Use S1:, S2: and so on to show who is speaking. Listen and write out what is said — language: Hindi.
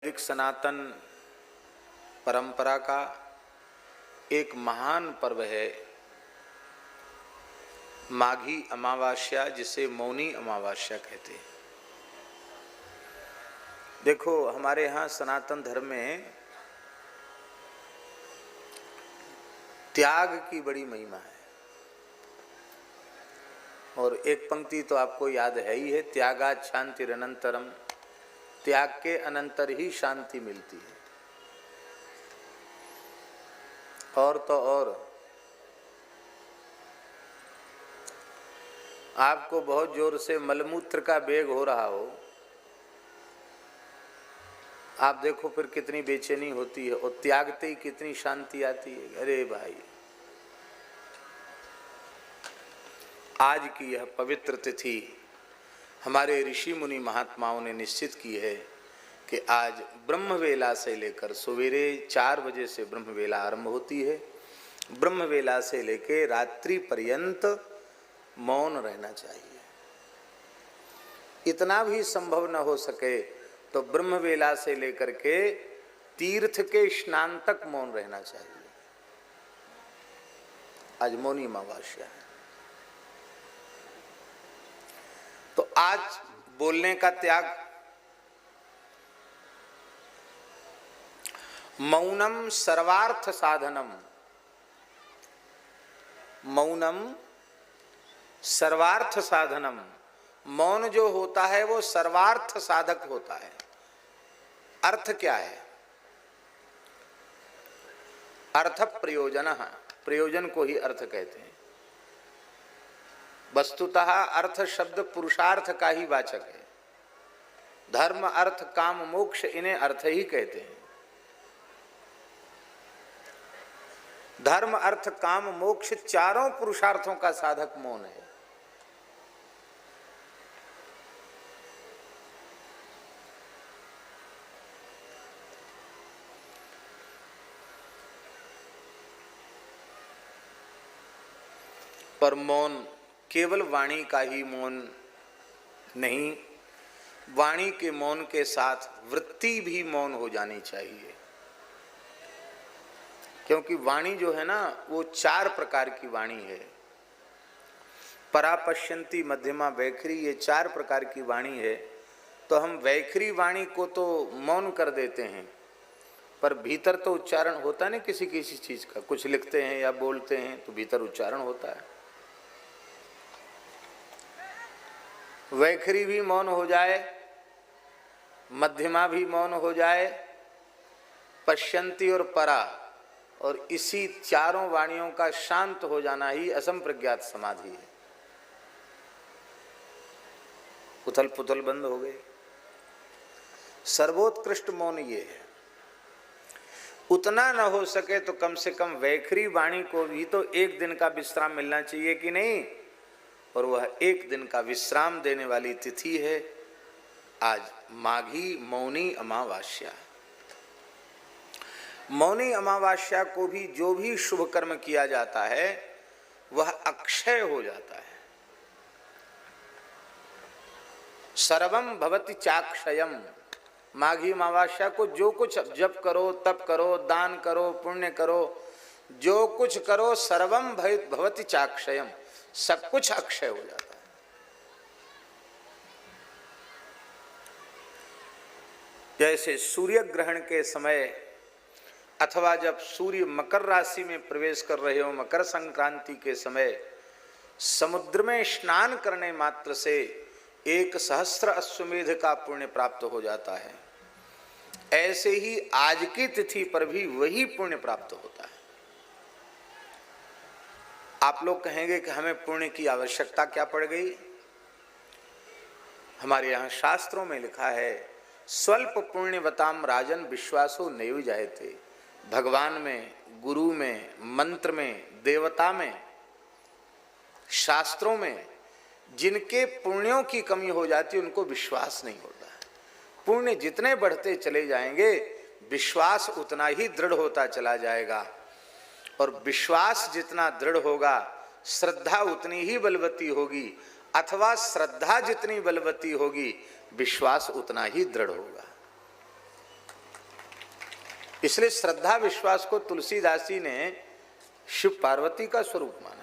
S1: एक सनातन परंपरा का एक महान पर्व है माघी अमावस्या, जिसे मौनी अमावस्या कहते हैं। देखो, हमारे यहाँ सनातन धर्म में त्याग की बड़ी महिमा है। और एक पंक्ति तो आपको याद है ही है, त्यागात् शांतिरनंतरम। त्याग के अनंतर ही शांति मिलती है। और तो और आपको बहुत जोर से मलमूत्र का वेग हो रहा हो, आप देखो फिर कितनी बेचैनी होती है, और त्यागते ही कितनी शांति आती है। अरे भाई, आज की यह पवित्र तिथि हमारे ऋषि मुनि महात्माओं ने निश्चित की है कि आज ब्रह्मवेला से लेकर सवेरे 4 बजे से ब्रह्मवेला आरंभ होती है। ब्रह्मवेला से लेकर रात्रि पर्यंत मौन रहना चाहिए। इतना भी संभव न हो सके तो ब्रह्मवेला से लेकर के तीर्थ के स्नान तक मौन रहना चाहिए। आज मौनी अमावस्या है, तो आज बोलने का त्याग, मौनम सर्वार्थ साधनम। मौनम सर्वार्थ साधनम। मौन जो होता है वो सर्वार्थ साधक होता है। अर्थ क्या है? अर्थ प्रयोजन। प्रयोजन को ही अर्थ कहते हैं। वस्तुतः अर्थ शब्द पुरुषार्थ का ही वाचक है। धर्म, अर्थ, काम, मोक्ष, इन्हें अर्थ ही कहते हैं। धर्म, अर्थ, काम, मोक्ष चारों पुरुषार्थों का साधक मौन है। पर मौन केवल वाणी का ही मौन नहीं, वाणी के मौन के साथ वृत्ति भी मौन हो जानी चाहिए। क्योंकि वाणी जो है ना, वो 4 प्रकार की वाणी है। परापश्यंती, मध्यमा, वैखरी, ये 4 प्रकार की वाणी है। तो हम वैखरी वाणी को तो मौन कर देते हैं, पर भीतर तो उच्चारण होता है ना किसी किसी चीज का। कुछ लिखते हैं या बोलते हैं तो भीतर उच्चारण होता है। वैखरी भी मौन हो जाए, मध्यमा भी मौन हो जाए, पश्यंती और परा, और इसी चारों वाणियों का शांत हो जाना ही असंप्रज्ञात समाधि है। उथल पुथल बंद हो गए। सर्वोत्कृष्ट मौन ये है। उतना न हो सके तो कम से कम वैखरी वाणी को भी तो 1 दिन का विश्राम मिलना चाहिए कि नहीं। और वह 1 दिन का विश्राम देने वाली तिथि है आज माघी मौनी अमावस्या। मौनी अमावस्या को भी जो भी शुभ कर्म किया जाता है वह अक्षय हो जाता है। सर्वम भवति चाक्षयम। माघी अमावस्या को जो कुछ जप करो, तप करो, दान करो, पुण्य करो, जो कुछ करो, सर्वम भवति चाक्षयम, सब कुछ अक्षय हो जाता है। जैसे सूर्य ग्रहण के समय अथवा जब सूर्य मकर राशि में प्रवेश कर रहे हो, मकर संक्रांति के समय समुद्र में स्नान करने मात्र से 1 सहस्त्र अश्वमेध का पुण्य प्राप्त हो जाता है। ऐसे ही आज की तिथि पर भी वही पुण्य प्राप्त होता है। आप लोग कहेंगे कि हमें पुण्य की आवश्यकता क्या पड़ गई? हमारे यहाँ शास्त्रों में लिखा है, स्वल्प पुण्यवताम राजन विश्वासो नैव जायते। भगवान में, गुरु में, मंत्र में, देवता में, शास्त्रों में जिनके पुण्यों की कमी हो जाती है उनको विश्वास नहीं होता है। पुण्य जितने बढ़ते चले जाएंगे विश्वास उतना ही दृढ़ होता चला जाएगा, और विश्वास जितना दृढ़ होगा श्रद्धा उतनी ही बलवती होगी, अथवा श्रद्धा जितनी बलवती होगी विश्वास उतना ही दृढ़ होगा। इसलिए श्रद्धा विश्वास को तुलसीदास जी ने शिव पार्वती का स्वरूप माना।